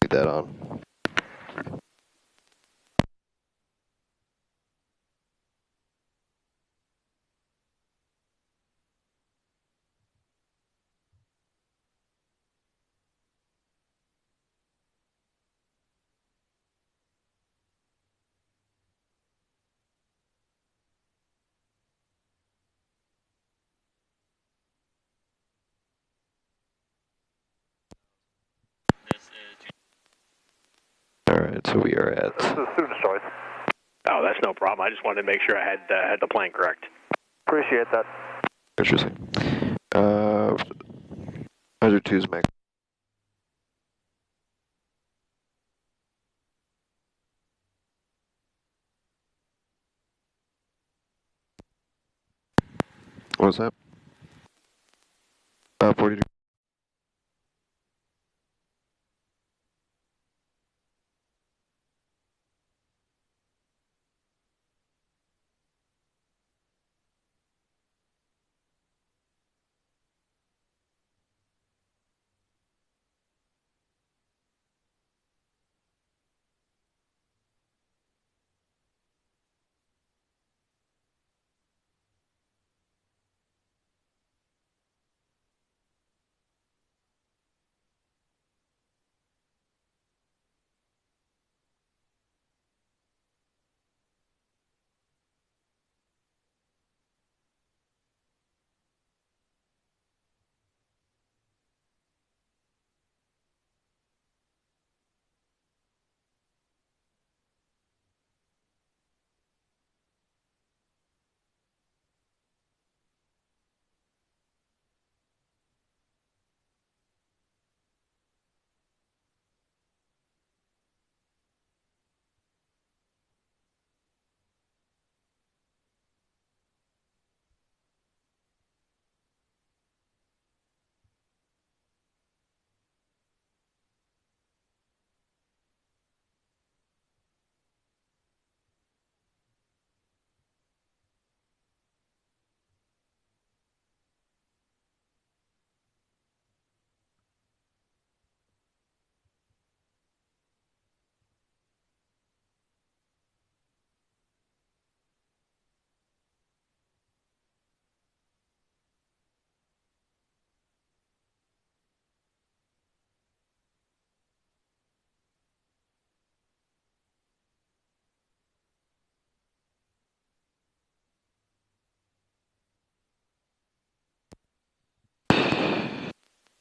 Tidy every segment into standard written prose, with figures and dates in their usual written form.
Leave that on. Alright, so we are at... This is student choice. Oh, that's no problem. I just wanted to make sure I had the plan correct. Appreciate that. Interesting. 102's max. What was that? 40 degrees.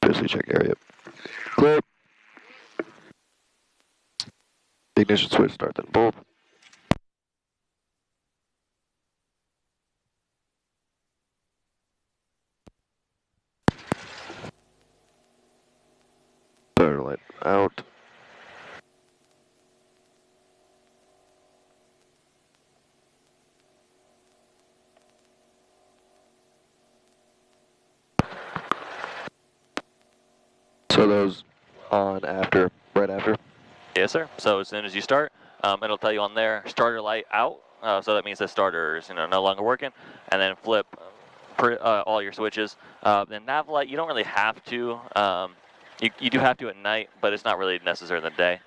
Officially check area. Clear. Ignition switch, start then bulb. Starter light out. So those on after, right after? Yes, sir. So as soon as you start, it'll tell you on there, starter light out. So that means the starter is no longer working. And then flip all your switches. Then nav light, you don't really have to. You do have to at night, but it's not really necessary in the day.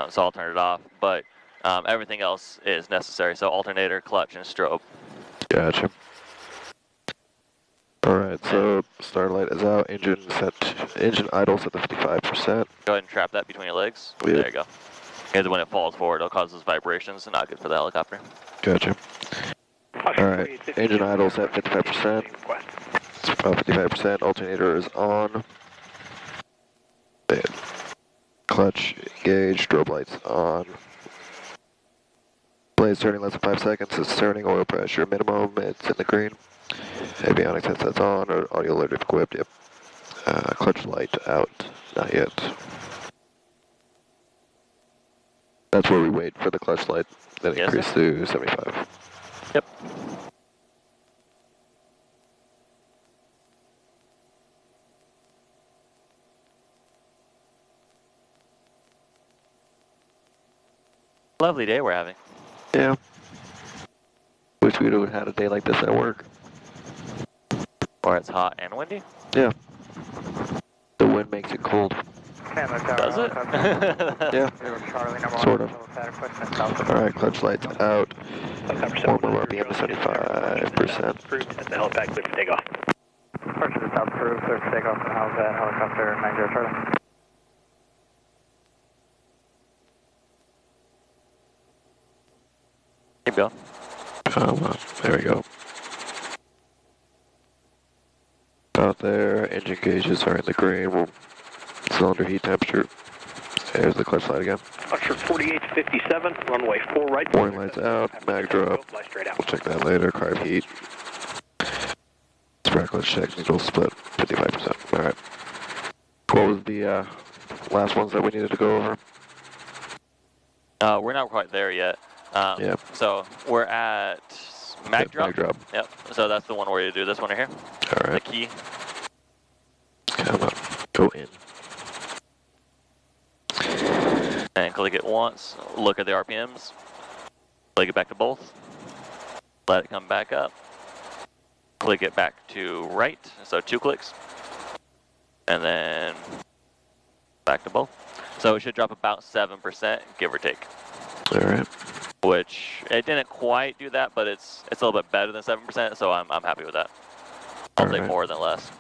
So I'll turn it off. But everything else is necessary. So alternator, clutch, and strobe. Gotcha. Alright, so starlight is out, engine idle set to 55%. Go ahead and trap that between your legs. Yep. There you go. Because when it falls forward, it'll cause those vibrations, and not good for the helicopter. Gotcha. Alright, engine idle set 55%. It's 55%, alternator is on. And clutch engaged, strobe lights on. Blaze turning less than 5 seconds, it's turning, oil pressure minimum, it's in the green. Avionics headsets on, or audio alert equipped, yep. Clutch light out, not yet. That's where we wait for the clutch light, then Yes, increase sir. to 75. Yep. Lovely day we're having. Yeah. Wish we would have had a day like this at work. Or it's hot and windy. Yeah. The wind makes it cold. Does it? Yeah, sort of. Alright, clutch lights out. Former RPM to 75%. Approved, and the helipad clear for takeoff. Departure to top approved, clear for takeoff from helipad, helicopter, 90 Charlie. Keep going. There we go. Out there, engine gauges are in the green. Cylinder heat temperature. There's the clutch light again. Departure 4857, runway 4 right. Warning lights out, mag drop. Fly straight out. We'll check that later. Carb heat. Spark clutch check, neutral split, 55%. Alright. What was the last ones that we needed to go over? We're not quite there yet. Yeah. So we're at mag drop. Mag drop. Yep. So that's the one where you do this one right here. Alright. The key. Come on. Go in. And click it once. Look at the RPMs. Click it back to both. Let it come back up. Click it back to right. So 2 clicks. And then back to both. So it should drop about 7%, give or take. Alright. Which it didn't quite do that, but it's a little bit better than 7%, so I'm happy with that. I'll take more than less.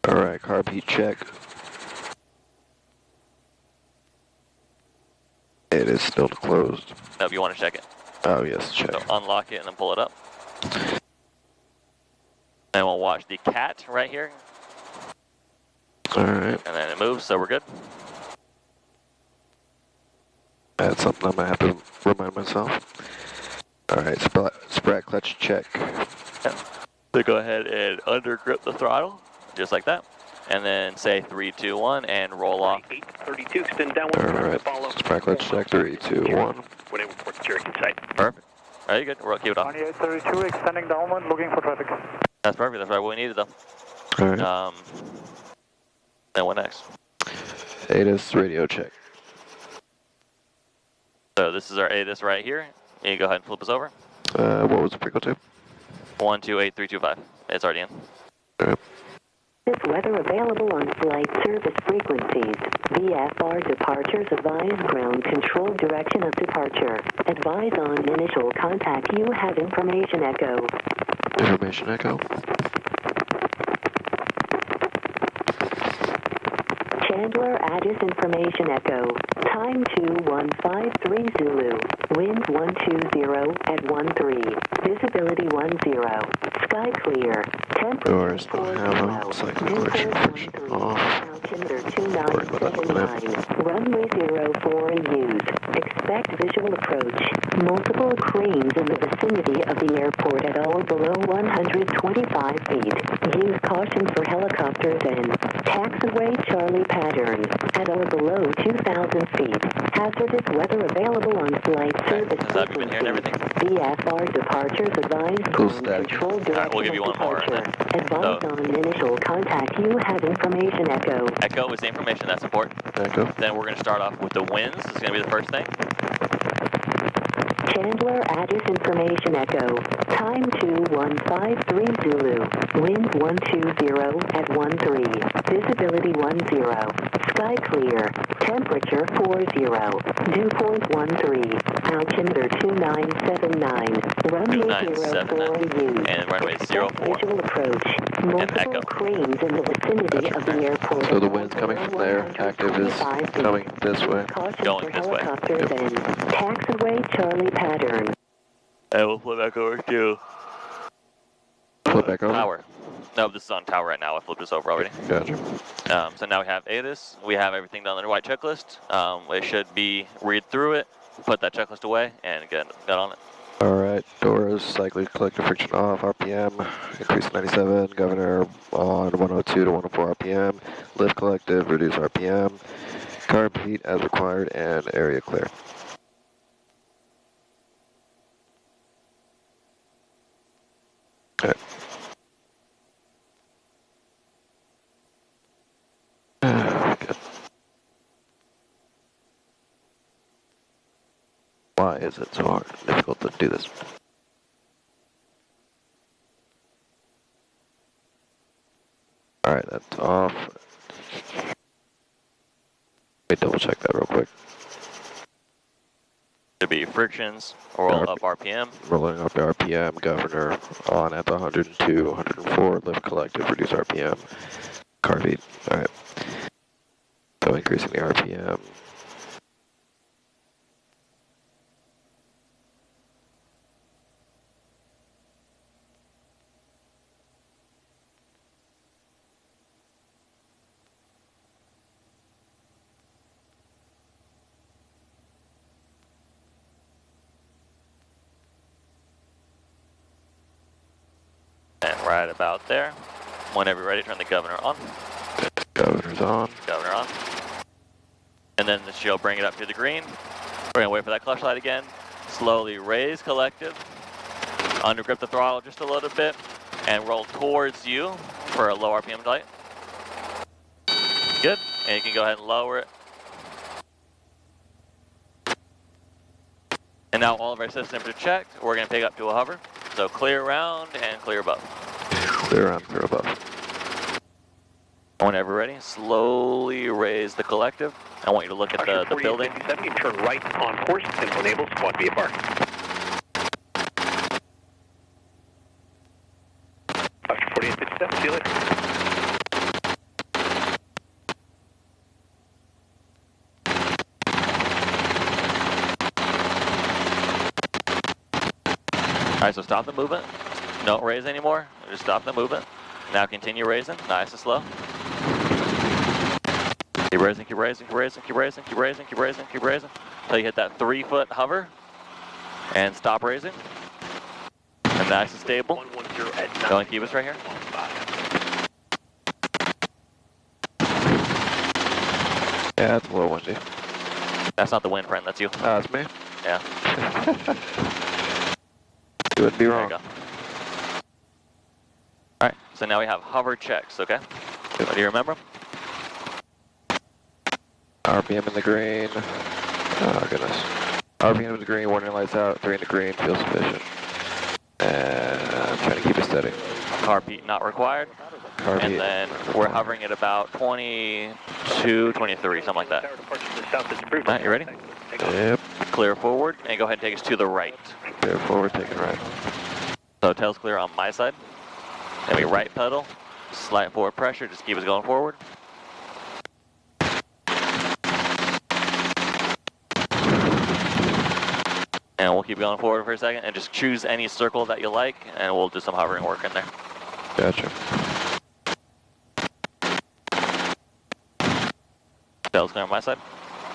Alright, carb heat check. It is still closed. Nope, you want to check it. Oh yes, check. So unlock it and then pull it up. And we'll watch the cat right here. Alright. And then it moves, so we're good. That's something I'm gonna have to remind myself. Alright, sprat clutch check. Yeah. So go ahead and under grip the throttle, just like that. And then say 3, 2, 1 and roll off. 832, extend downwind. Alright, sprat clutch check, 3, 2, 1. When it reports steering in sight. Perfect. Are you good? We'll keep it off. 2832, extending downwind, looking for traffic. That's perfect. That's right what we needed though. Alright. Then what next? ATIS radio check. So this is our ATIS right here. You go ahead and flip us over. What was the frequency? 128325. It's already in. Alright. This weather available on flight service frequencies. VFR departures advise ground control direction of departure. Advise on initial contact. You have information echo. Information echo. Chandler Addis information echo. Time 2153 Zulu. Wind 120 at 13. Visibility 10. Sky clear. Doors don't have a cyclic collection friction off. Altimeter 2979. Runway 04 in use. Expect visual approach. Multiple cranes in the vicinity of the airport at all below 125 feet. Use caution for helicopters and taxiway Charlie pattern at or below 2,000 feet. Hazardous weather available on flight service frequencies. VFR departures advised ground control direction. Alright, we'll give you one more. Advise on initial contact. You have information echo. Echo is the information, that's important. Echo. Then we're going to start off with the winds. This is going to be the first thing. Chandler Addis information echo. Time 2153 Zulu. Wind 120 at 13. Visibility 10. Sky clear. Temperature 40. Dew point 13. Altimeter 2979. Runway 04 in use. And runway 04. Visual approach. Multiple cranes in the vicinity of the airport. So the wind's coming from there. Active is coming this way. Going this way. Yep. Taxiway Charlie pattern. And we'll flip back over to Flip back over. tower. No, this is on tower right now. I flipped this over already. Gotcha. So now we have ATIS. We have everything done on the white checklist. It should be read through it, put that checklist away, and get on it. Alright, doors, cyclic collective friction off, RPM, increase 97, governor on 102 to 104 RPM, lift collective, reduce RPM, carb heat as required, and area clear. Okay. Good. Why is it so hard, difficult to do this? Alright, that's off. me double check that real quick. Should be frictions, roll up RPM. Rolling up the RPM, governor on at the 102, 104, lift collective, reduce RPM. Car beat, alright. So increasing the RPM. And right about there. Whenever you're ready, turn the governor on. Governor's on. Governor on. And then she'll bring it up to the green. We're gonna wait for that clutch light again. Slowly raise collective. Under grip the throttle just a little bit. And roll towards you for a low RPM light. Good. And you can go ahead and lower it. And now all of our systems are checked. We're gonna pick up to a hover. So clear around and clear above. Clear around, clear above. Whenever ready, slowly raise the collective. I want you to look at the building. 57, you turn right on course and enable squad VFR. After 4857, see you later. Alright, so stop the movement. Don't raise anymore. Just stop the movement. Now continue raising. Nice and slow. Keep raising, keep raising, keep raising, keep raising, keep raising, keep raising, keep raising. Until you hit that 3-foot hover. And stop raising. And nice and stable. 110 at 9. Go and keep us right here. Yeah, that's a little windy. That's not the wind, friend. That's you. That's me. Yeah. You wouldn't be There you wrong. go. Alright, so now we have hover checks, okay? Do you remember? RPM in the green. Oh, goodness. RPM in the green, warning lights out, 3 in the green, feels sufficient. And I'm trying to keep it steady. Carb heat not required. Carb And heat. then we're hovering at about 22, 23, something like that. Alright, you ready? Yep. Clear forward, and go ahead and take us to the right. Clear forward, taking right. So tail's clear on my side. Then we right pedal, slight forward pressure, just keep us going forward. And we'll keep going forward for a second, and just choose any circle that you like, and we'll do some hovering work in there. Gotcha. Tail's clear on my side.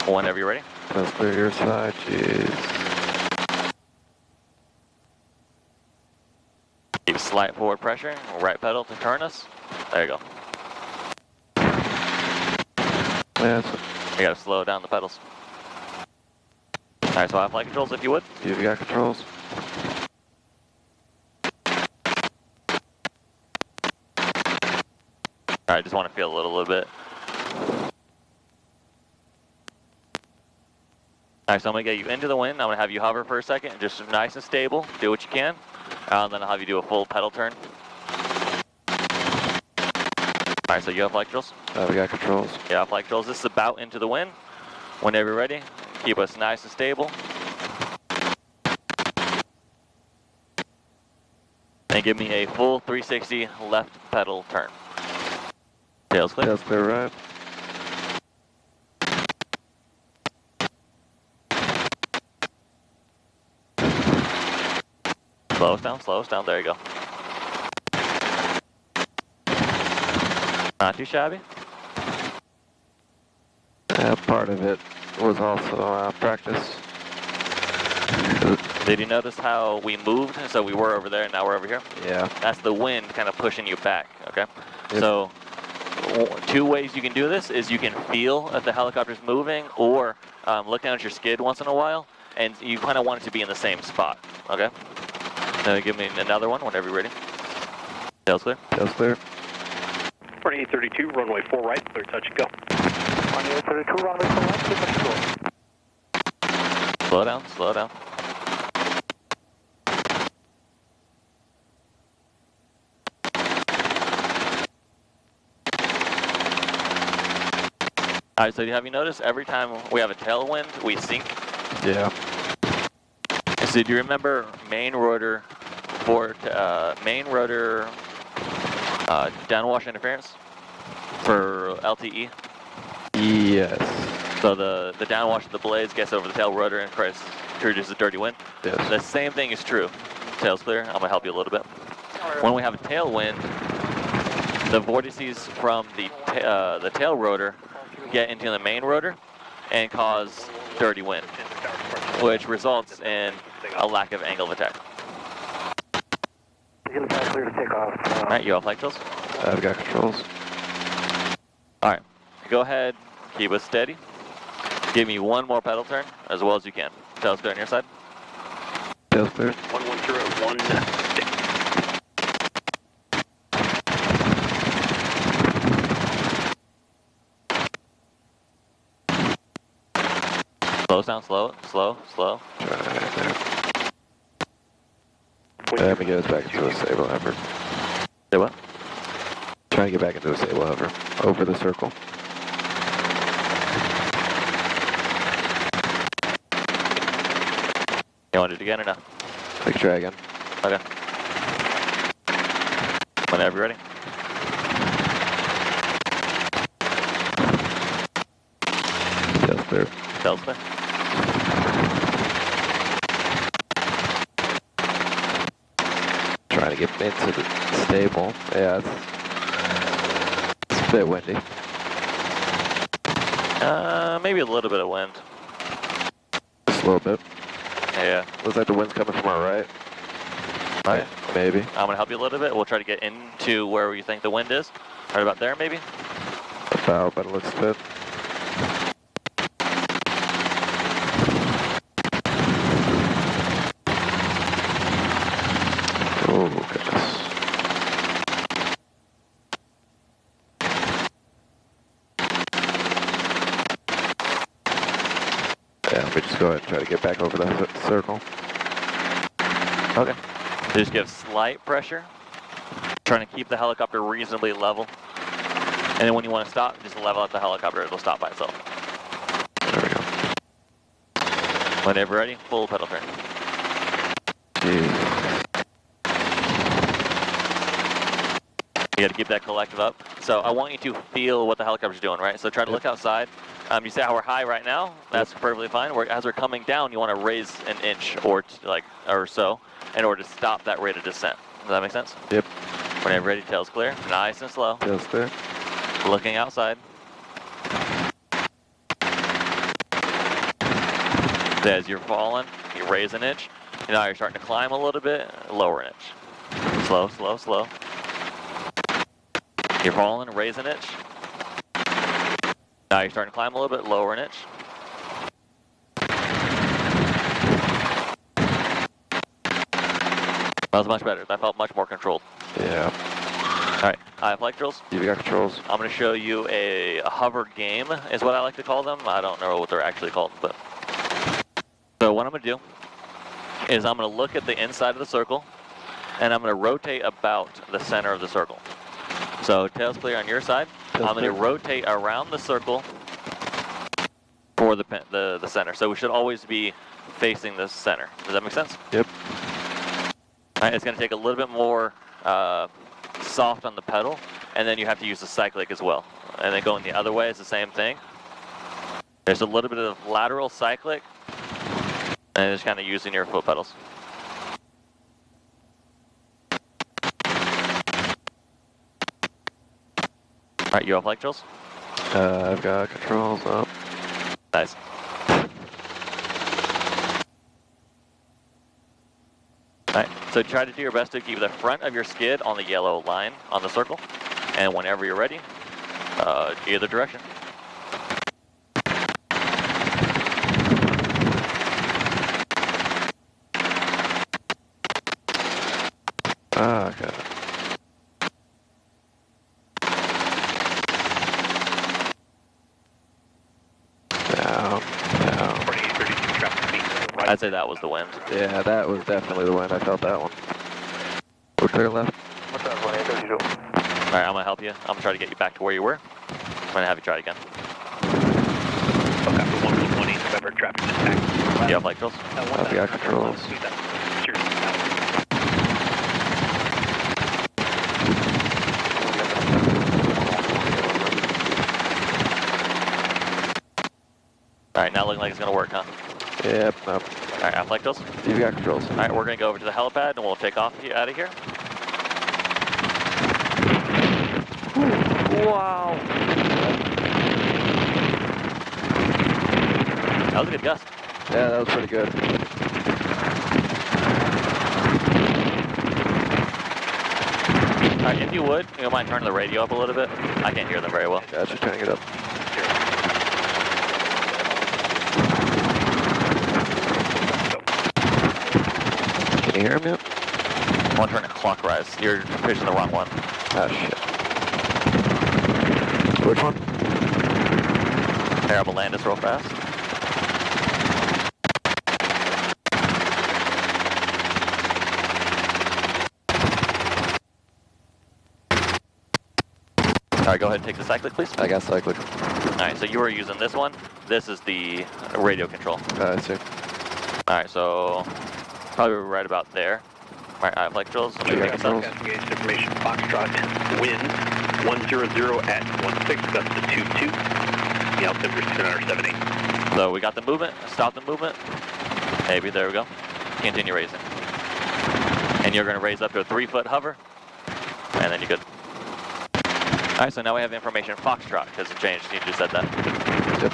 Whenever you're ready. Let's clear your side, jeez. Keep slight forward pressure, right pedal to turn us. There you go. Yeah, You gotta slow down the pedals. Alright, so I have flight controls if you would. you've got controls. Alright, just want to feel a little bit. Alright, so I'm going to get you into the wind. I'm going to have you hover for a second, just nice and stable. Do what you can. And then I'll have you do a full pedal turn. Alright, so you have flight controls? We got controls. Yeah, flight controls. This is about into the wind. Whenever you're ready, keep us nice and stable. And give me a full 360 left pedal turn. Tail's clear. Tail's clear right. Slow us down, there you go. Not too shabby. Part of it was also practice. Did you notice how we moved? So we were over there, and now we're over here. Yeah. That's the wind kind of pushing you back, okay? Yep. So 2 ways you can do this is you can feel if the helicopter's moving, or look down at your skid once in a while, and you kind of want it to be in the same spot, okay? So give me another one whenever you're ready. Tail's clear. Tail's clear. 2832, runway 4 right, clear touch and go. 2832, runway 4 right, clear touch and go. Slow down, slow down. All right, so have you noticed every time we have a tailwind, we sink? Yeah. So do you remember main rotor downwash interference for LTE? Yes. So the downwash of the blades gets over the tail rotor and produces dirty wind? Yes. The same thing is true. Tail's clear. I'm going to help you a little bit. When we have a tailwind, the vortices from the tail rotor get into the main rotor and cause dirty wind, which results in a lack of angle of attack. Clear to take off. All right, you have flight controls? I've got controls. All right, go ahead, keep us steady. Give me one more pedal turn as well as you can. Tail's clear on your side. Tail's clear. 11016. Slow down, slow. Try there. Let me get us back into a stable hover. Say what? Try to get back into a stable hover. Over the circle. You want to do it again or no? I can try again. Okay. Whenever you're ready. Tail's clear. Tail's clear. Trying to get into the stable. Yeah, it's a bit windy. Maybe a little bit of wind. Just a little bit. Yeah. Looks like the wind's coming from our right. Right. Maybe. I'm going to help you a little bit. We'll try to get into where you think the wind is. Right about there, maybe? About, but it looks good. Oh, goodness. Yeah, let me just go ahead and try to get back over that circle. Okay. So just give slight pressure. Trying to keep the helicopter reasonably level. And then when you want to stop, just level out the helicopter. It'll stop by itself. There we go. Whenever ready, full pedal turn. Jeez. You got to keep that collective up. So I want you to feel what the helicopter's doing, right? So try to look outside. You see how we're high right now? That's perfectly fine. As we're coming down, you want to raise an inch or so in order to stop that rate of descent. Does that make sense? Yep. Whenever ready, tail's clear. Nice and slow. Tail's clear. Looking outside. As you're falling, you raise an inch. Now you're starting to climb a little bit, lower an inch. Slow, slow, slow. You're falling, raise an inch. Now you're starting to climb a little bit, lower an inch. That was much better. That felt much more controlled. Yeah. All right, I have flight controls. You've got controls. I'm going to show you a hover game, is what I like to call them. I don't know what they're actually called, but. So what I'm going to do is I'm going to look at the inside of the circle, and I'm going to rotate about the center of the circle. So tail's clear on your side. I'm going to rotate around the circle for the center. So we should always be facing the center. Does that make sense? Yep. All right, it's going to take a little bit more soft on the pedal, and then you have to use the cyclic as well. And then going the other way is the same thing. There's a little bit of lateral cyclic, and just kind of using your foot pedals. All right, you have flight controls? I've got controls up. Nice. All right, so try to do your best to keep the front of your skid on the yellow line on the circle. And whenever you're ready, either direction. Ah, okay. Down, down. 4832 traffic speed. Right. I'd say that was the wind. Yeah, that was definitely the wind. I felt that one. We're clear left. What's up, 2832? All right, I'm going to help you. I'm going to try to get you back to where you were. I'm going to have you try it again. air traffic impact. You have flight controls? Copy, got controls. Alright, now looking like it's going to work, huh? Yep, no. Alright, have flight controls? You got controls. Alright, we're going to go over to the helipad and we'll take off out of here. Wow. That was a good gust. Yeah, that was pretty good. Alright, if you would, you don't mind turning the radio up a little bit? I can't hear them very well. Gotcha, turning it up. Can you hear him yet? I want to turn it clockwise. You're pitching the wrong one. Oh, shit. Which one? Here, I'm going to land this real fast. Alright, go ahead and take the cyclic, please. I got cyclic. Alright, so you were using this one. This is the radio control. I see. Alright, so probably right about there. Alright, I have flight controls. Controls. Engaged information, Foxtrot, wind 100 at 16, gust to 22. The altimeter is 1078. So we got the movement, stop the movement. Maybe, there we go. Continue raising. And you're going to raise up to a 3-foot hover, and then you're good. Alright, so now we have information Foxtrot, because it changed, you just said that. Yep.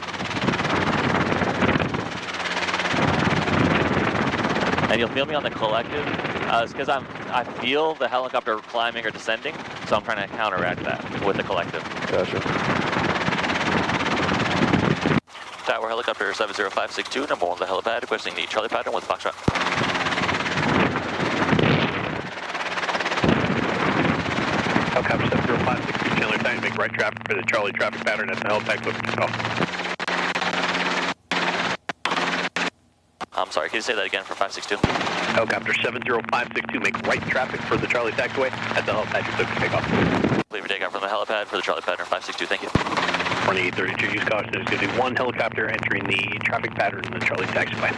And you'll feel me on the collective. It's because I feel the helicopter climbing or descending, so I'm trying to counteract that with the collective. Gotcha. Tower helicopter 70562, number 1 the helipad, requesting the Charlie pattern with Foxtrot. Helicopter 70562, Chandler time to make right traffic for the Charlie traffic pattern at the helipad, clip off. I'm sorry, can you say that again for 562? Helicopter 70562, make right traffic for the Charlie taxiway at the helipad, clip to take off. Leave your takeoff from the helipad for the Charlie pattern 562, thank you. 2832, use caution, there's going to be 1 helicopter entering the traffic pattern in the Charlie taxiway.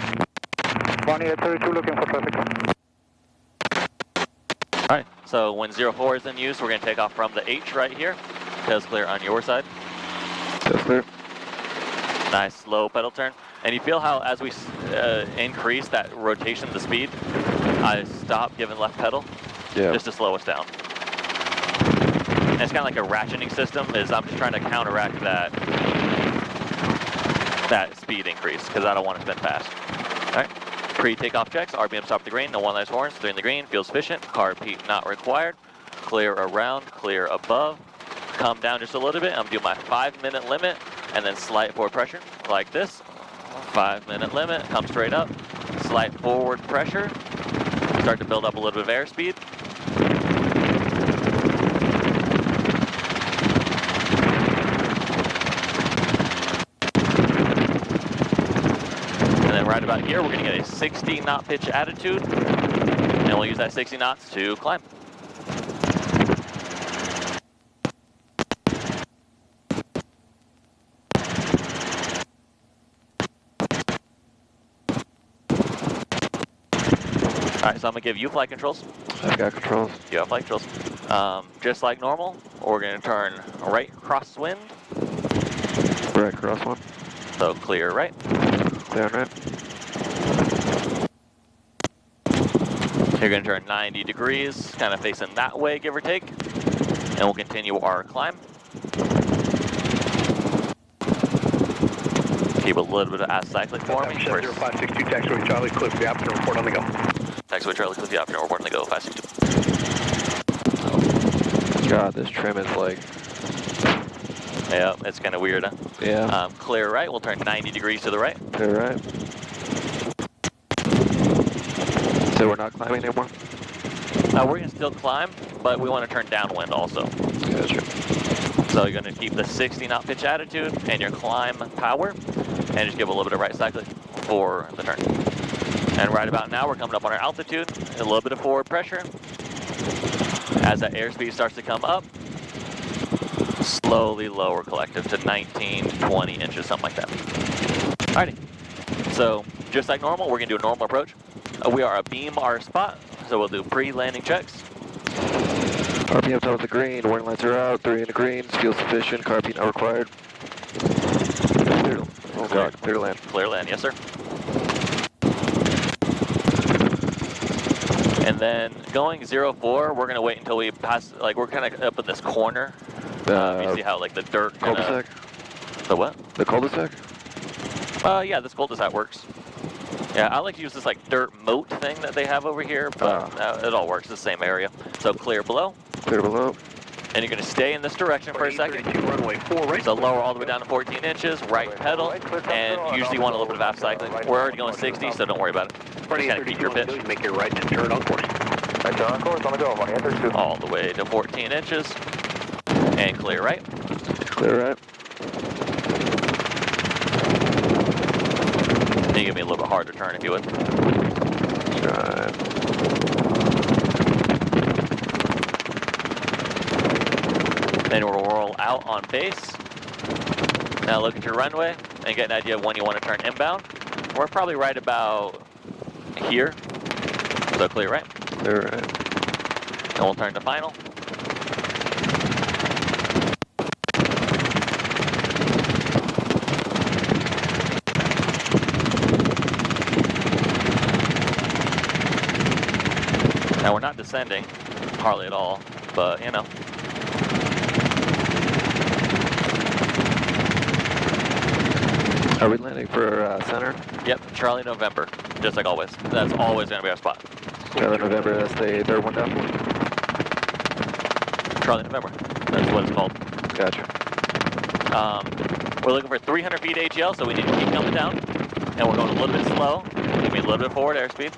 2832, looking for traffic. Alright, so when 04 is in use, we're going to take off from the H right here. Tail's clear on your side. Tail's clear. Nice, slow pedal turn. And you feel how as we increase that rotation, the speed, I stop giving left pedal, just to slow us down. And it's kind of like a ratcheting system, is I'm just trying to counteract that speed increase, because I don't want to spin fast. Alright, pre-takeoff checks, RPM stop the green, no one lights horns, 3 in the green, fuel sufficient, car repeat not required, clear around, clear above, come down just a little bit, I'm doing my 5-minute limit, and then slight forward pressure, like this. 5-minute limit, come straight up, slight forward pressure, start to build up a little bit of airspeed. And then right about here, we're going to get a 60 knot pitch attitude, and we'll use that 60 knots to climb. Alright, so I'm going to give you flight controls. I've got controls. You have flight controls. Just like normal, we're going to turn right crosswind. Right, cross one. So clear right. Clear right. You're going to turn 90 degrees, kind of facing that way, give or take. And we'll continue our climb. Keep a little bit of acyclic for me. 0562, taxiway Charlie, clip the option, report on the go. Taxiway Charlie, clip the option, report on the go, 562. God, this trim is like... Yeah, it's kind of weird, huh? Yeah. Clear right, we'll turn 90 degrees to the right. Clear right. So we're not climbing anymore? We're going to still climb, but we want to turn downwind also. Gotcha. So you're going to keep the 60 knot pitch attitude and your climb power, and just give a little bit of right cyclic for the turn. And right about now, we're coming up on our altitude, a little bit of forward pressure. As that airspeed starts to come up, slowly lower collective to 19, 20 inches, something like that. Alrighty. So just like normal, we're gonna do a normal approach. We are a beam our spot, so we'll do pre-landing checks. RPM top of the green, warning lights are out, 3 in the greens, fuel sufficient, car beat not required. Clear, oh god, clear to land. Clear land, yes sir. And then going 04, we're gonna wait until we pass, like we're kind of up in this corner. You see how like the dirt kinda, cul-de-sac? The what? The cul-de-sac? Yeah, this cul-de-sac works. Yeah, I like to use this like dirt moat thing that they have over here, but it all works, the same area. So clear below. Clear below. And you're gonna stay in this direction for a second. Runway 4 right. So lower all the way down to 14 inches, right pedal, and usually you want a little bit of aft cycling. We're already going 60, so don't worry about it. Just kind of keep your pitch. Make your right and turn on course. Right turn on course, on the go, money at 32. All the way to 14 inches, and clear right. Clear right. Can you give me a little bit harder turn if you would? Right. Then we'll roll out on base. Now look at your runway and get an idea of when you want to turn inbound. We're probably right about here. So clear right. Clear right. And we'll turn to final. Now we're not descending, hardly at all, but you know. Are we landing for center? Yep, Charlie November, just like always. That's always gonna be our spot. Charlie November, that's the third one down. Charlie November, that's what it's called. Gotcha. We're looking for 300 feet AGL, so we need to keep coming down. And we're going a little bit slow. Give me a little bit forward airspeed.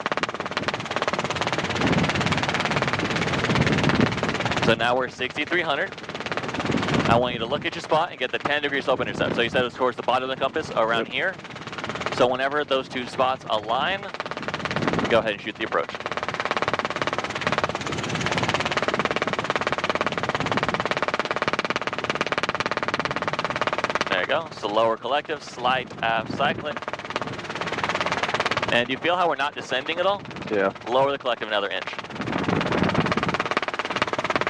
So now we're 6,300. I want you to look at your spot and get the 10-degree slope intercept. So you said it was towards the bottom of the compass, around here. So whenever those two spots align, go ahead and shoot the approach. There you go. So lower collective, slight aft cycling. And do you feel how we're not descending at all? Yeah. Lower the collective another inch.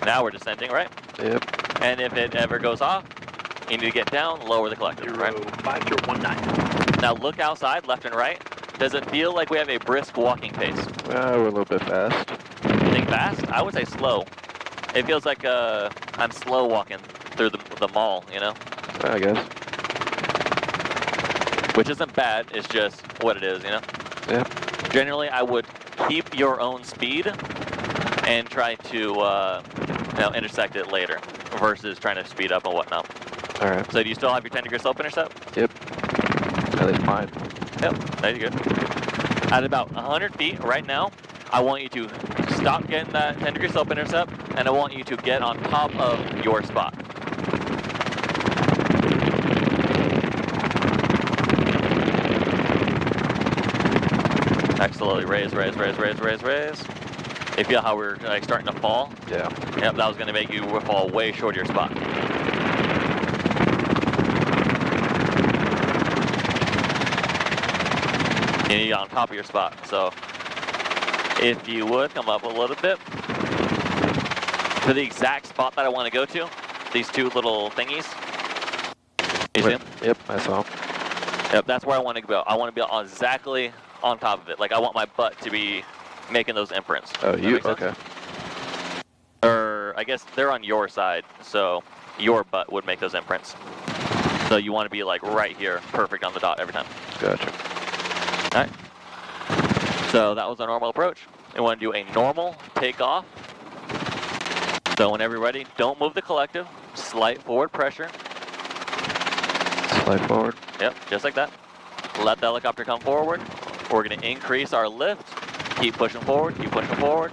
Now we're descending, right? Yep. And if it ever goes off, you need to get down, lower the collective, right? 5019. Now look outside, left and right. Does it feel like we have a brisk walking pace? We're a little bit fast. You think fast? I would say slow. It feels like I'm slow walking through the mall, you know? I guess. Which isn't bad, it's just what it is, you know? Yeah. Generally, I would keep your own speed and try to intersect it later versus trying to speed up and whatnot. All right. So do you still have your 10-degree slope intercept? Yep. At least mine. Yep, there you go. At about 100 feet right now, I want you to stop getting that 10-degree slope intercept, and I want you to get on top of your spot. Slowly raise, raise, raise, raise, raise, raise. You feel how we're like starting to fall? Yeah. Yep, that was going to make you fall way short of your spot. You need to get on top of your spot. So if you would, come up a little bit. For the exact spot that I want to go to, these two little thingies. You see them? Yep, I saw them. Yep, that's where I want to go. I want to be on exactly on top of it. Like I want my butt to be making those imprints. Oh, you, okay. Or I guess they're on your side, so your butt would make those imprints. So you want to be like right here, perfect on the dot every time. Gotcha. All right. So that was our normal approach. We want to do a normal takeoff. So whenever you're ready, don't move the collective. Slight forward pressure. Slide forward. Yep, just like that. Let the helicopter come forward. We're going to increase our lift. Keep pushing forward, keep pushing forward.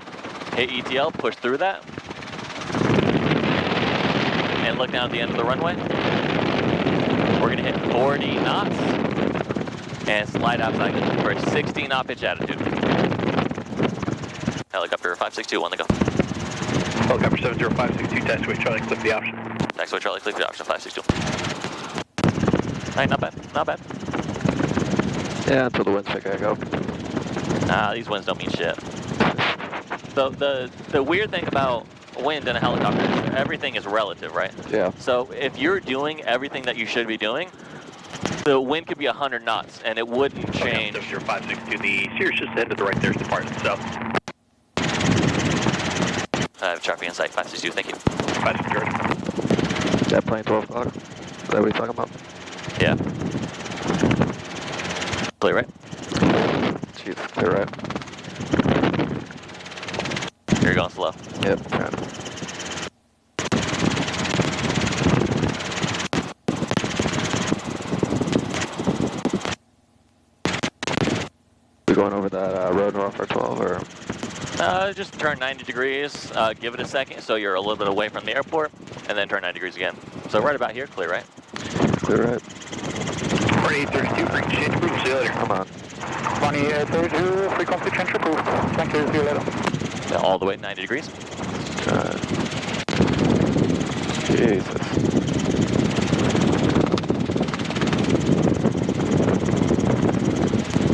Hit ETL, push through that. And look down at the end of the runway. We're going to hit 40 knots. And slide outside for a 60 knot pitch attitude. Helicopter 562, on the go. Helicopter 70562, taxiway Charlie, click the option. Taxiway Charlie, click the option, 562. All right, not bad, not bad. Yeah, until the winds pick back up. Nah, these winds don't mean shit. So the weird thing about wind in a helicopter is everything is relative, right? Yeah. So if you're doing everything that you should be doing, the wind could be 100 knots and it wouldn't change. Okay, 562, the Sirius just headed to the right there's departing south. I have traffic in sight, 562, thank you. 562. That plane 12 o'clock? Is that what you're talking about? Yeah. Clear, right? Jeez, clear right. You're going slow. Yep, trying. We going over that road off our 12 or? Just turn 90 degrees, give it a second so you're a little bit away from the airport, and then turn 90 degrees again. So right about here, clear, right? Clear right. 4832, bring change approved, see you later. Come on. 2832, frequency change approved. Thank you, see you later. Yeah, all the way 90 degrees. Jesus.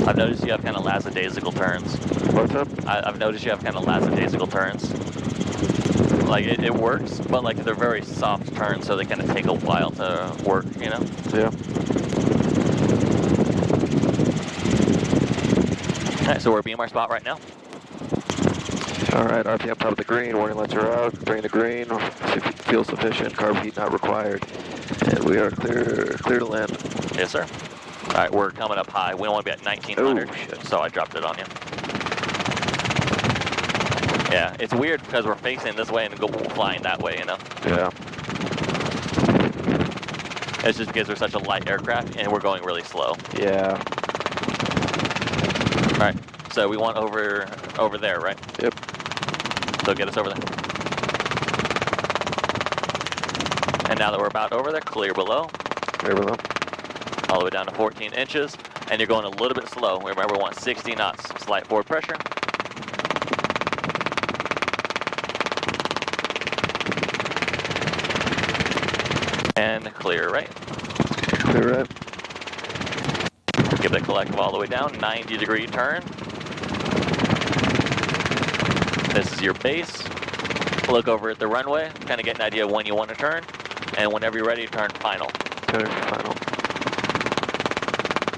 I've noticed you have kind of lackadaisical turns. What's up? I've noticed you have kind of lackadaisical turns. Like, it works, but like they're very soft turns, so they kind of take a while to work, you know? Yeah. Alright, so we're at BMR spot right now. Alright, RPM top of the green, warning lights are out, bring the green, fuel sufficient, carb heat not required, and we are clear to land. Yes, sir. Alright, we're coming up high. We don't want to be at 1900, Oh, shit. so I dropped it on you. Yeah, it's weird because we're facing this way and go flying that way, you know? Yeah. It's just because we're such a light aircraft and we're going really slow. Yeah. Alright, so we want over there, right? Yep. So get us over there. And now that we're about over there, clear below. Clear below. All the way down to 14 inches. And you're going a little bit slow. Remember, we want 60 knots. Slight forward pressure. And clear right. Clear right. Give the collective all the way down. 90-degree turn. This is your base. Look over at the runway. Kind of get an idea of when you want to turn. And whenever you're ready, turn final. Turn final.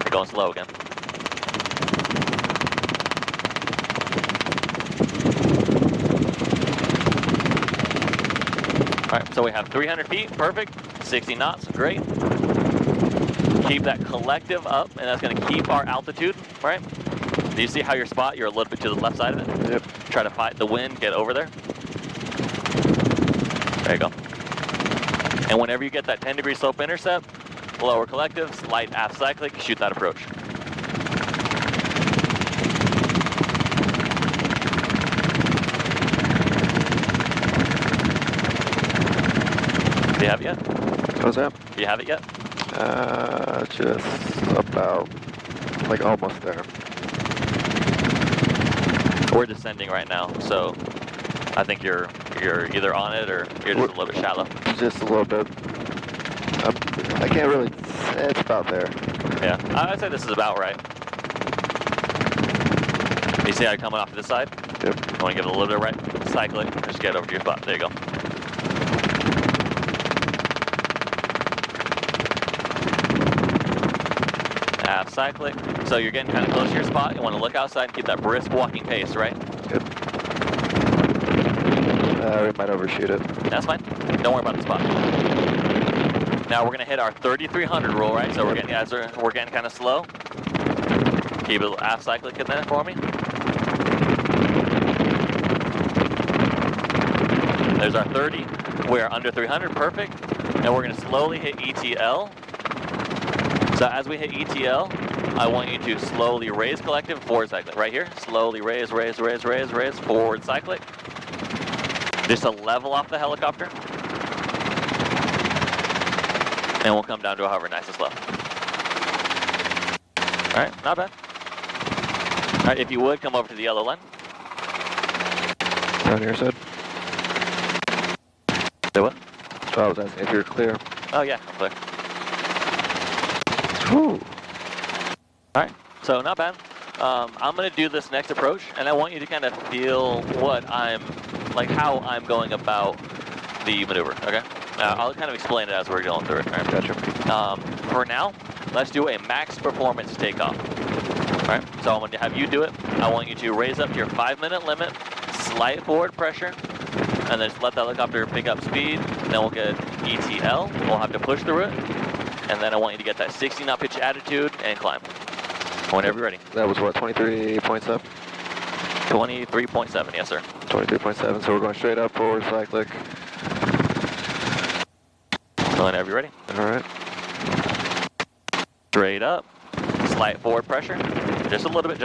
You're going slow again. Alright, so we have 300 feet, perfect. 60 knots, great. Keep that collective up, and that's going to keep our altitude, right? Do you see how your spot, you're a little bit to the left side of it? Yep. Try to fight the wind, get over there. There you go. And whenever you get that 10-degree slope intercept, lower collective, slight aft cyclic, shoot that approach. Do you have it yet? How's that? Do you have it yet? Just about, like almost there. We're descending right now, so I think you're either on it or you're just a little bit shallow. Just a little bit. I can't really, it's about there. Yeah, I'd say this is about right. You see how you're coming off to this side? Yep. I want to give it a little bit of right, cycle it, just get over to your spot. There you go. Aft cyclic. So you're getting kind of close to your spot. You want to look outside and keep that brisk walking pace, right? Good. We might overshoot it. That's fine. Don't worry about the spot. Now we're gonna hit our 3,300 rule, right? So we're getting kind of slow. Keep it aft cyclic in there for me. There's our 30. We are under 300, perfect. And we're gonna slowly hit ETL. So as we hit ETL, I want you to slowly raise collective, forward cyclic. Right here, slowly raise, forward cyclic. Just to level off the helicopter. And we'll come down to a hover nice and slow. All right, not bad. All right, if you would, come over to the yellow line. Down your side. Say what? So I was asking if you're clear. Oh yeah, I'm clear. Whew. All right, So not bad. I'm going to do this next approach, and I want you to kind of feel how I'm going about the maneuver, okay? I'll kind of explain it as we're going through it. All right? Gotcha. For now, let's do a max performance takeoff. All right, so I'm going to have you do it. I want you to raise up to your 5-minute limit, slight forward pressure, and then just let the helicopter pick up speed. Then we'll get ETL. We'll have to push through it. And then I want you to get that 60 knot pitch attitude and climb. Whenever you're ready. That was what, 23.7? 23.7, yes sir. 23.7, so we're going straight up, forward, cyclic. Whenever you're ready. All right. Straight up, slight forward pressure. Just a little bit,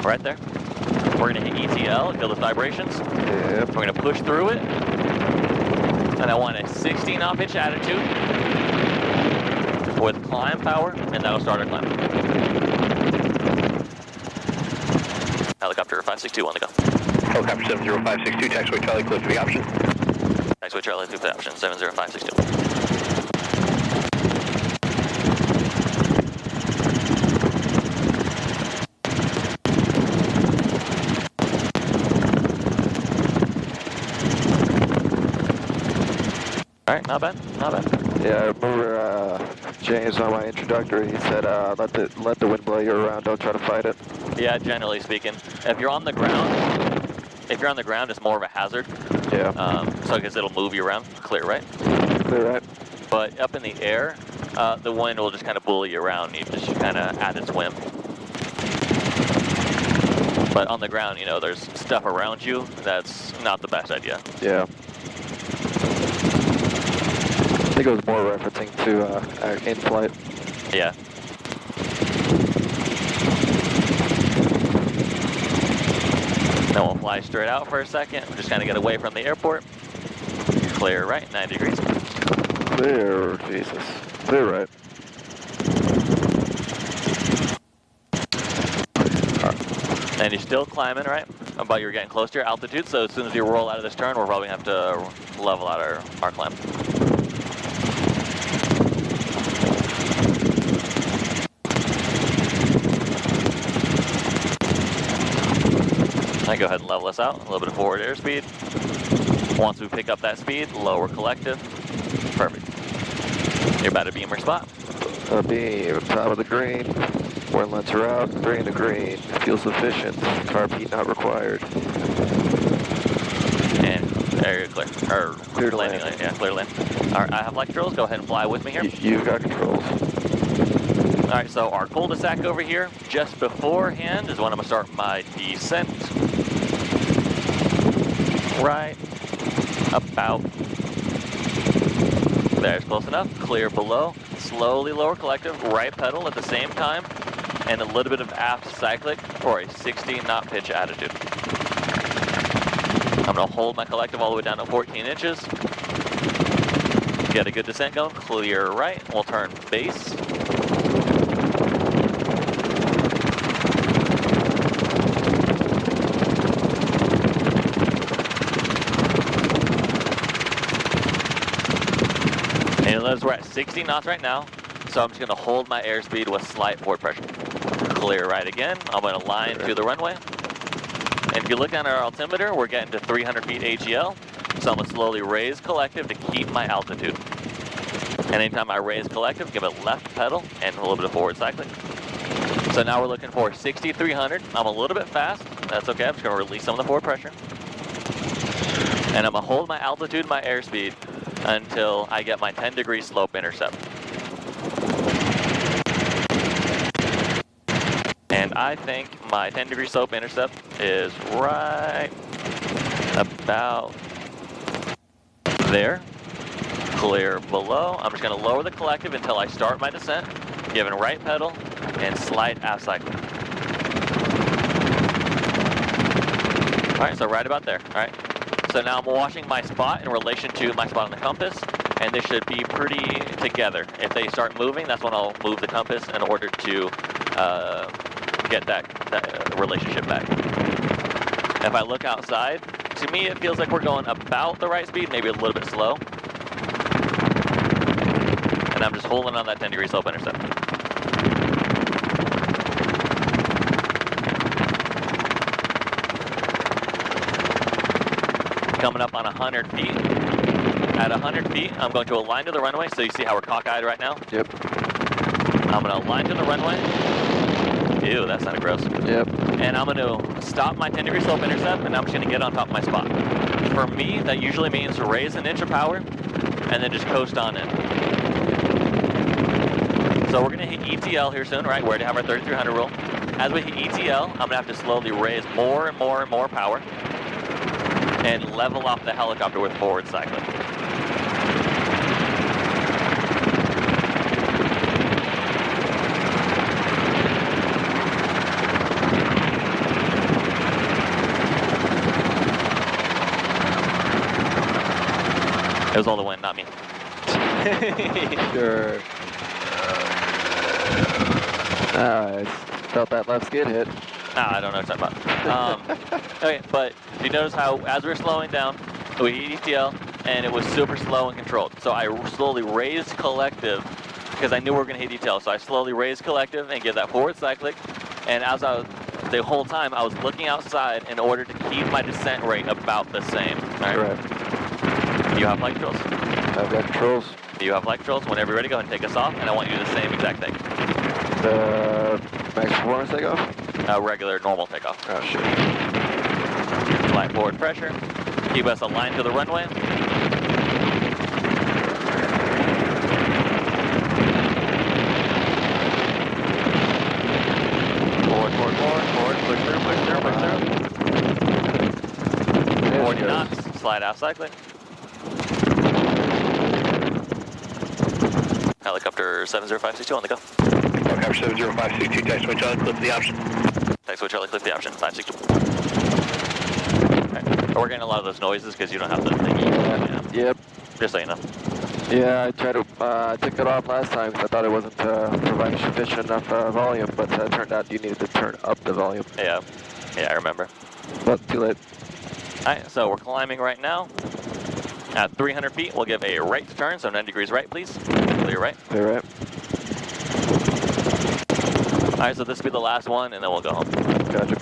right there. We're gonna hit ETL, feel those vibrations. Yep. We're gonna push through it. And I want a 60 knot pitch attitude with climb power, and that'll start our climb. Helicopter 562 on the go. Helicopter 70562, taxiway Charlie, clear for the option. Taxiway Charlie, clear for the option, 70562. All right, not bad. Yeah, I remember James on my introductory, he said let the wind blow you around, don't try to fight it. Yeah, generally speaking. If you're on the ground, it's more of a hazard. Yeah. So because it'll move you around, clear right? Clear right. But up in the air, the wind will just kind of bully you around. You just kind of at its whim. But on the ground, there's stuff around you. That's not the best idea. Yeah. I think it was more referencing to in-flight. Yeah. Then we'll fly straight out for a second. We're just kind of get away from the airport. Clear right, 90 degrees. Clear, Jesus. Clear right. And you're still climbing, right? But you're getting close to your altitude, so as soon as you roll out of this turn, we'll probably have to level out our climb. I go ahead and level us out, a little bit of forward airspeed. Once we pick up that speed, lower collective. Perfect. You're about to beamer spot. Beam, top of the green. Wind lets are out, 3 in the green. Fuel sufficient, carb heat not required. And there you're clear. Or Clear to landing. land. Yeah, clear land. All right, I have flight controls. Go ahead and fly with me here. You've got controls. All right, so our cul-de-sac over here, just beforehand, is when I'm gonna start my descent. Right about there's close enough. Clear below. Slowly lower collective. Right pedal at the same time, and a little bit of aft cyclic for a 60 knot pitch attitude. I'm gonna hold my collective all the way down to 14 inches. Get a good descent going. Clear right. We'll turn base. And notice we're at 60 knots right now, so I'm just gonna hold my airspeed with slight forward pressure. Clear right again. I'm gonna line to the runway. And if you look down at our altimeter, we're getting to 300 feet AGL, so I'm gonna slowly raise collective to keep my altitude. And anytime I raise collective, give it left pedal and a little bit of forward cycling. So now we're looking for 6,300. I'm a little bit fast. That's okay. I'm just gonna release some of the forward pressure. And I'm gonna hold my altitude, my airspeed, until I get my 10-degree slope intercept. And I think my 10-degree slope intercept is right about there. Clear below. I'm just going to lower the collective until I start my descent, giving right pedal and slight aft cycling. All right, so right about there. All right. So now I'm watching my spot in relation to my spot on the compass, and they should be pretty together. If they start moving, that's when I'll move the compass in order to get that relationship back. If I look outside, to me it feels like we're going about the right speed, maybe a little bit slow. And I'm just holding on that 10-degree slope intercept. coming up on 100 feet. At 100 feet, I'm going to align to the runway, so you see how we're cockeyed right now? Yep. I'm going to align to the runway. Ew, that sounded gross. Yep. And I'm going to stop my 10 degree slope intercept, and I'm just going to get on top of my spot. For me, that usually means raise an inch of power, and then just coast on in. So we're going to hit ETL here soon, right? We already have our 3300 rule. As we hit ETL, I'm going to have to slowly raise more and more and more power and level off the helicopter with forward cycling. It was all the wind, not me. Sure. I felt that left skid hit. I don't know what you're talking about. Okay, but you notice how as we were slowing down, we hit ETL, and it was super slow and controlled. So I slowly raised collective, because I knew we were going to hit ETL. So I slowly raised collective and give that forward cyclic. And as I was, the whole time, I was looking outside in order to keep my descent rate about the same. All right? Right. You have flight controls? I've got controls. You have flight controls. Whenever you're ready, go ahead and take us off, and I want you to do the same exact thing. Max performance takeoff? Regular, normal takeoff. Oh, shit. Flight forward pressure. Keep us aligned to the runway. Forward, forward, forward, forward. Push through, push through, push through. 40 knots. Slide out cycling. Helicopter 70562 on the go. Helicopter 70562, taxi switch on, clip the option. Taxi switch Charlie, click the option, 562. Okay. We're getting a lot of those noises because you don't have the thingy. Yeah. Yep. Just so you know. Yeah, I tried to take that off last time because I thought it wasn't providing sufficient enough volume, but it turned out you needed to turn up the volume. Yeah. Yeah, I remember. But too late. Alright, so we're climbing right now. At 300 feet, we'll give a right to turn, so 90 degrees right, please. Clear right. Clear right. Alright, so this will be the last one, and then we'll go home. Gotcha.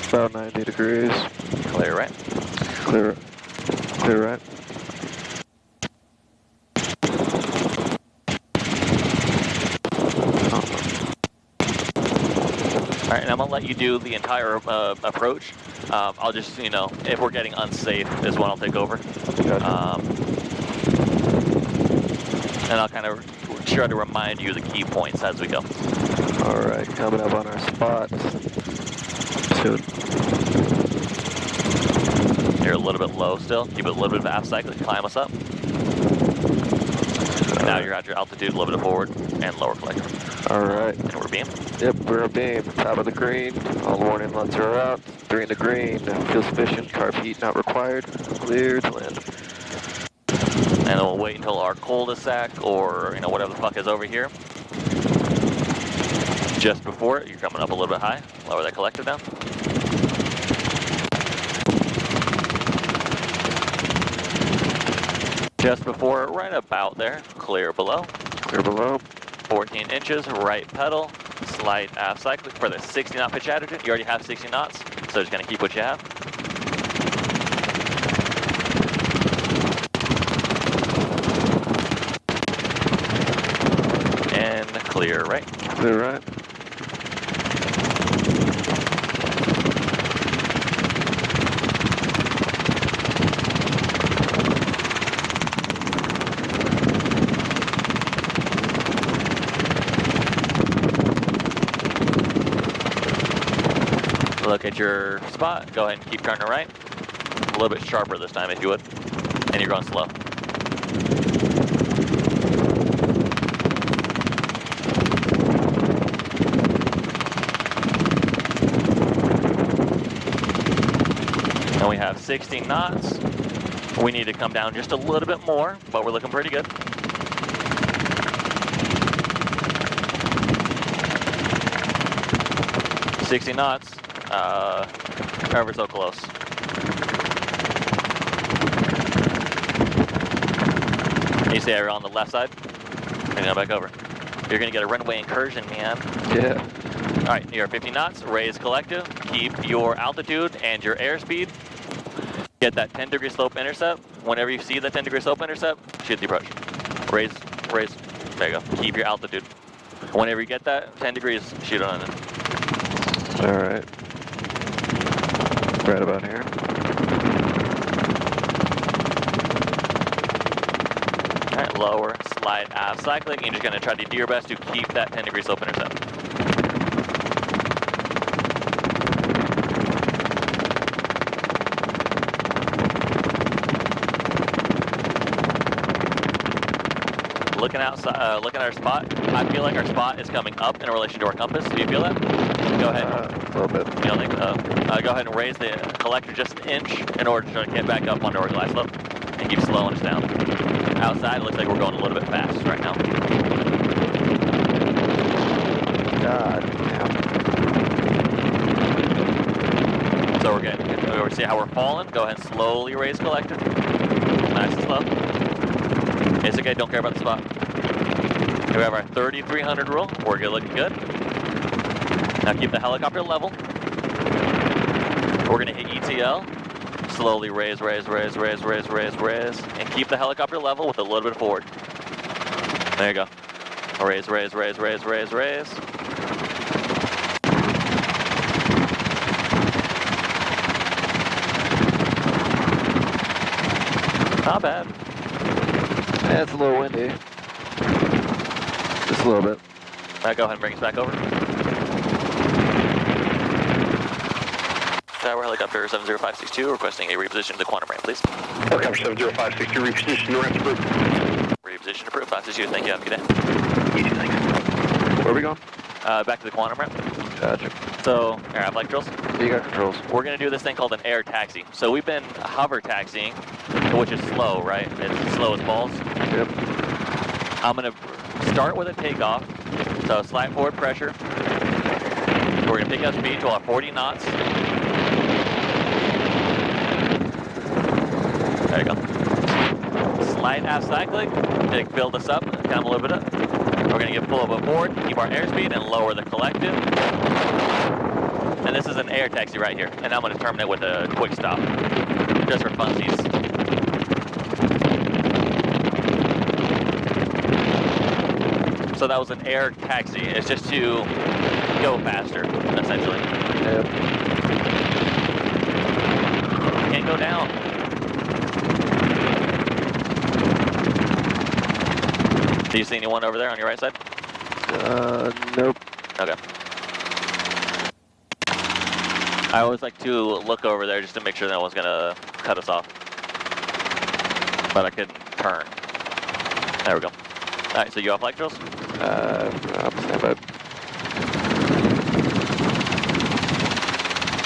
About 90 degrees. Clear right. Clear right. Alright, and I'm going to let you do the entire approach. I'll just, you know, if we're getting unsafe is when I'll take over. Gotcha. And I'll kind of try to remind you the key points as we go. Alright, coming up on our spot. Soon. You're a little bit low still. Keep it a little bit of aft cycling, climb us up. And now you're at your altitude, a little bit of forward and lower collective. Alright. And we're beam. Yep, we're a beam. Top of the green. All warning lights are out. 3 in the green. Fuel sufficient. Carb heat not required. Clear to land. And then we'll wait until our cul-de-sac or, you know, whatever the fuck is over here. Just before it, you're coming up a little bit high. Lower that collective down. Just before, right about there, clear below. Clear below. 14 inches, right pedal, slight aft cyclic for the 60 knot pitch attitude. You already have 60 knots, so just gonna keep what you have. And clear right. Clear right. Look at your spot. Go ahead and keep turning right. A little bit sharper this time if you would. And you're going slow. And we have 16 knots. We need to come down just a little bit more, but we're looking pretty good. $60 knots. ever so close. You see you're on the left side? And go back over. You're gonna get a runway incursion, man. Yeah. All right, you're 50 knots, raise collective, keep your altitude and your airspeed. Get that 10-degree slope intercept. Whenever you see the 10-degree slope intercept, shoot the approach. Raise, there you go. Keep your altitude. Whenever you get that 10 degrees, shoot on it. All right. Right about here. All right, lower, slide aft cycling. You're just gonna try to do your best to keep that 10-degree slope intercept. Looking outside, looking at our spot, I feel like our spot is coming up in relation to our compass. Do you feel that? Go ahead. A little bit. You don't think so? Go ahead and raise the collector just an inch in order to get back up onto our glide slope and keep slowing us down. Outside, it looks like we're going a little bit fast right now. God damn. So we're getting, we see how we're falling. Go ahead and slowly raise collector. Nice and slow. It's okay, don't care about the spot. Here we have our 3,300 rule. We're good, looking good. Now keep the helicopter level. We're gonna hit ETL. Slowly raise, and keep the helicopter level with a little bit forward. There you go. Raise. Not bad. Yeah, it's a little windy. Just a little bit. Alright, go ahead and bring us back over. Tower helicopter 70562 requesting a reposition to the quantum ramp, please. Helicopter 70562, reposition to ramp approved. Reposition approved. 562, thank you. Have a good day. You too, thanks. Where are we going? Back to the quantum ramp. Gotcha. So, air flight controls. You got controls. We're going to do this thing called an air taxi. So we've been hover taxiing, which is slow, right? It's slow as balls. Yep. I'm going to start with a takeoff. So slight forward pressure. We're going to pick up speed to our 40 knots. There you go. Slight aft cycling to build us up, come a little bit up. We're going to get full of forward, keep our airspeed, and lower the collective. And this is an air taxi right here. And I'm going to terminate with a quick stop, just for funsies. So that was an air taxi. It's just to go faster, essentially. Yep. Can't go down. Do you see anyone over there on your right side? Nope. Okay. I always like to look over there just to make sure no one's gonna cut us off. But I couldn't turn. There we go. Alright, so you off flight controls? I'm standby.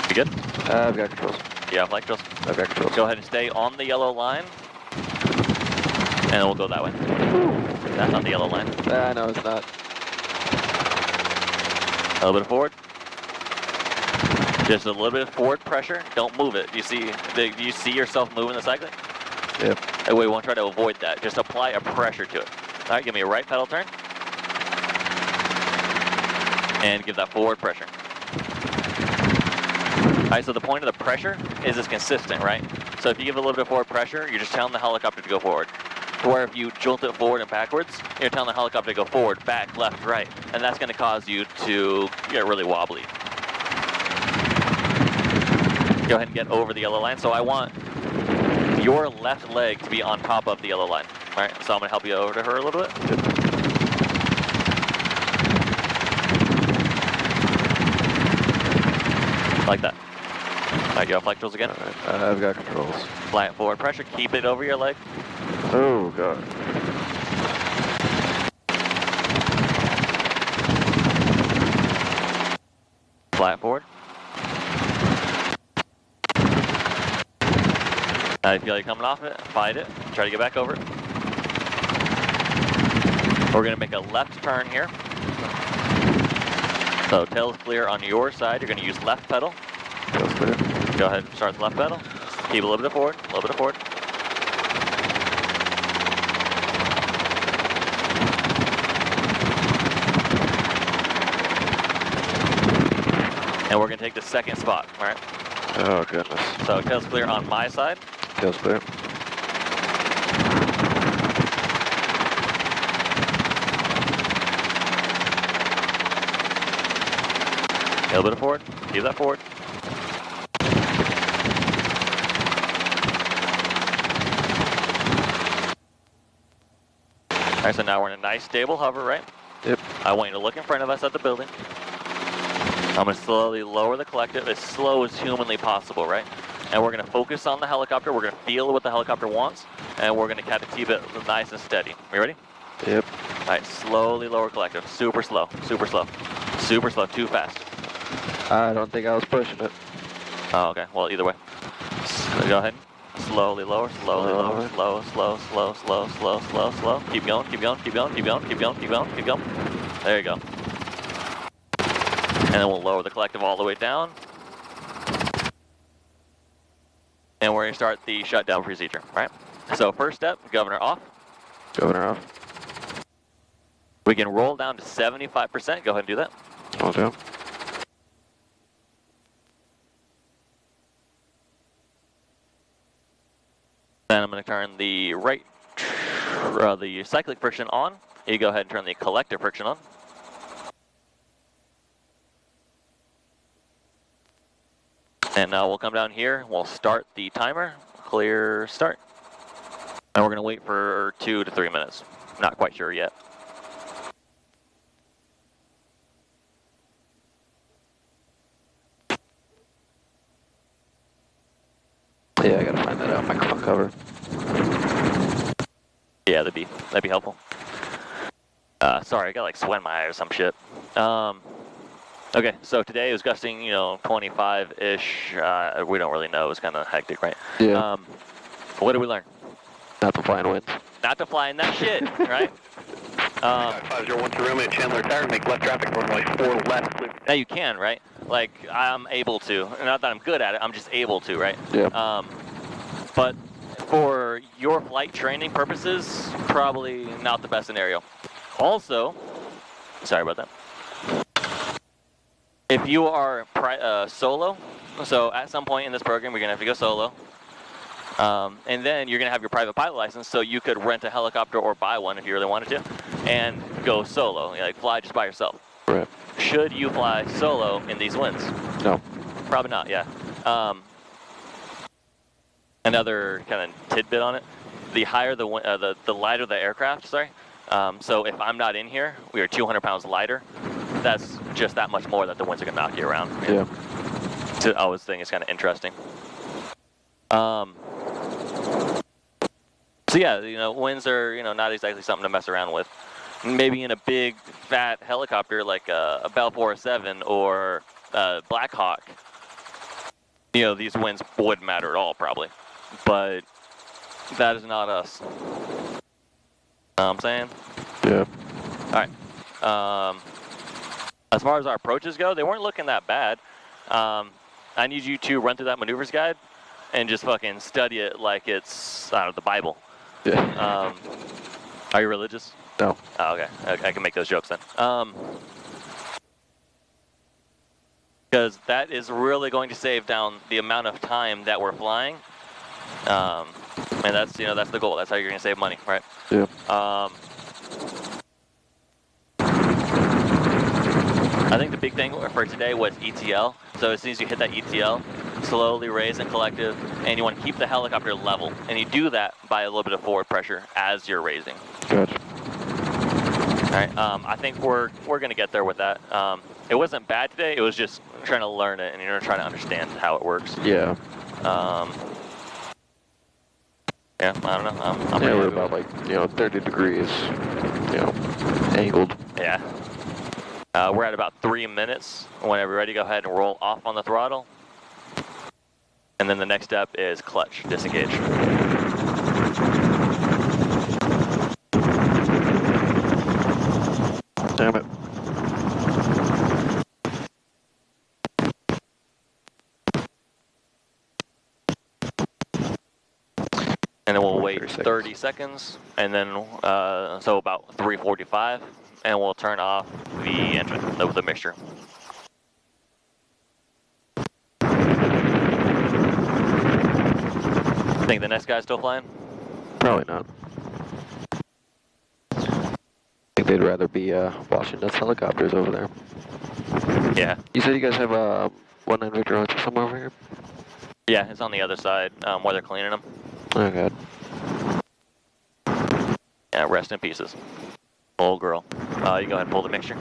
You good? I've got controls. You off flight controls? I've got controls. Go ahead and stay on the yellow line. And then we'll go that way. That's not the yellow line. No, it's not. A little bit of forward. Just a little bit of forward pressure. Don't move it. Do you see yourself moving the cycling? Yep. We won't try to avoid that. Just apply a pressure to it. All right, give me a right pedal turn. And give that forward pressure. All right, so the point of the pressure is it's consistent, right? So if you give a little bit of forward pressure, you're just telling the helicopter to go forward. To where if you jolt it forward and backwards, you're telling the helicopter to go forward, back, left, right. And that's going to cause you to get really wobbly. Go ahead and get over the yellow line. So I want your left leg to be on top of the yellow line. All right, so I'm going to help you over to her a little bit. Like that. All right, you have flight controls again? All right, I've got controls. Flight forward pressure, keep it over your leg. Oh, God. Flat forward. Now you feel like coming off it, fight it, try to get back over it. We're going to make a left turn here. So tail is clear on your side, you're going to use left pedal. Tail's clear. Go ahead and start the left pedal. Keep a little bit forward, a little bit forward. And we're gonna take the second spot, all right? Oh, goodness. So tail's clear on my side. Tail's clear. A little bit of forward, keep that forward. All right, so now we're in a nice stable hover, right? Yep. I want you to look in front of us at the building. I'm gonna slowly lower the collective as slow as humanly possible, right? And we're gonna focus on the helicopter, we're gonna feel what the helicopter wants, and we're gonna kind of keep it nice and steady. You ready? Yep. All right, slowly lower collective, super slow, super slow, super slow, too fast. I don't think I was pushing it. Oh, okay, well, either way. Go ahead. Slowly lower, slowly lower, slow, slow, slow, slow, slow, slow, slow. Keep going, keep going, keep going, keep going, keep going, keep going, keep going. There you go. And then we'll lower the collective all the way down. And we're gonna start the shutdown procedure, all right? So first step, governor off. Governor off. We can roll down to 75%, go ahead and do that. Hold down. Then I'm gonna turn the the cyclic friction on. You go ahead and turn the collective friction on. And now we'll come down here, we'll start the timer, clear start. And we're gonna wait for 2 to 3 minutes. Not quite sure yet. Yeah, I gotta find that out. Microphone cover. Yeah, that'd be helpful. Sorry, I got like sweat in my eye or some shit. Okay, so today it was gusting, 25-ish. We don't really know. It was kind of hectic, right? Yeah. What did we learn? Not to fly in winds. Not to fly in that shit, right? 501 to runway Chandler Tire, make left traffic, runway 4 left. Now you can, right? Like, I'm able to. Not that I'm good at it, I'm just able to, right? Yeah. But for your flight training purposes, probably not the best scenario. Also, sorry about that. If you are solo, so at some point in this program, you're going to have to go solo. And then you're going to have your private pilot license, so you could rent a helicopter or buy one if you really wanted to, and go solo, like fly just by yourself. Right. Should you fly solo in these winds? No. Probably not, yeah. Another kind of tidbit on it, the higher the lighter the aircraft, sorry. So if I'm not in here, we are 200 pounds lighter. That's just that much more that the winds are gonna knock you around. Yeah. So I always think it's kind of interesting. So yeah, winds are not exactly something to mess around with. Maybe in a big fat helicopter like a Bell 407 or Black Hawk, these winds wouldn't matter at all probably, but that is not us. Know what I'm saying? Yeah. All right. As far as our approaches go, they weren't looking that bad. I need you to run through that maneuvers guide and just fucking study it like it's, I don't know, the Bible. Yeah. Are you religious? No. Oh, okay. I can make those jokes then. Because that is really going to save down the amount of time that we're flying. And that's, that's the goal. That's how you're going to save money, right? Yeah. I think the big thing for today was ETL. So as soon as you hit that ETL, slowly raise in collective, and you want to keep the helicopter level. And you do that by a little bit of forward pressure as you're raising. Gotcha. All right, I think we're going to get there with that. It wasn't bad today. It was just trying to learn it and trying to understand how it works. Yeah. Yeah, I don't know. I'm yeah, ready we're to go. about like 30 degrees, angled. Yeah. We're at about 3 minutes. Whenever you're ready, go ahead and roll off on the throttle. And then the next step is clutch, disengage. Damn it. wait 30 seconds, and then so about 3:45, and we'll turn off the engine of the mixture. Think the next guy's still flying? Probably not. I think they'd rather be watching those helicopters over there. Yeah. You said you guys have 19 Victor Hotel somewhere over here? Yeah, it's on the other side where they're cleaning them. Oh, God. Yeah, rest in pieces. Old girl. You go ahead and pull the mixture.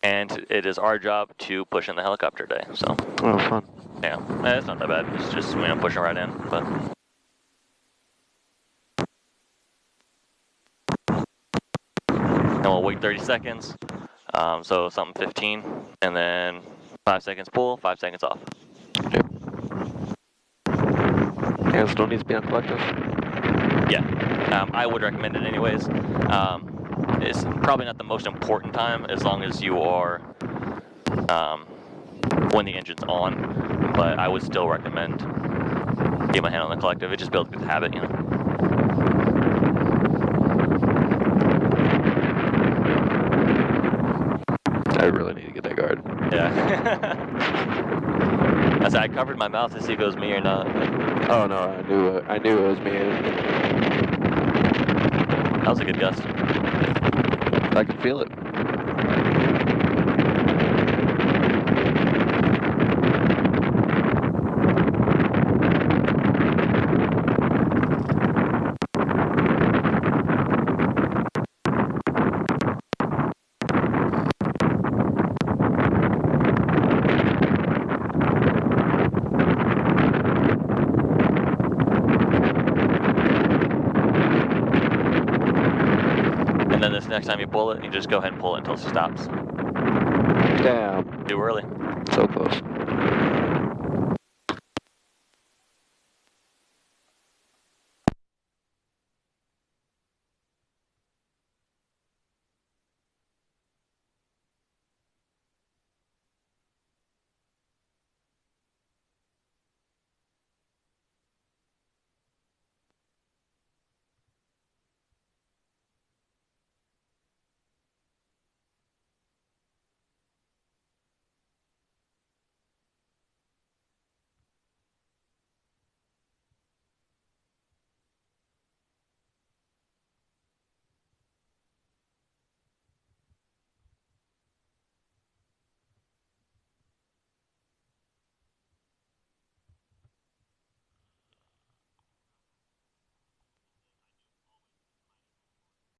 And it is our job to push in the helicopter today, so. Oh, fun. Yeah, it's not that bad. It's just, pushing right in, but. And we'll wait 30 seconds, so something 15, and then 5 seconds pull, 5 seconds off. Yep. And still needs to be on collective? Yeah, I would recommend it anyways. It's probably not the most important time as long as you are when the engine's on, but I would still recommend get my hand on the collective. It just builds a good habit, you know. I really need to get that guard. Yeah. I covered my mouth to see if it was me or not. Oh no, I knew it was me. That was a good gust. I can feel it. And then this next time you pull it, you just go ahead and pull it until it stops. Damn. Too early. So close.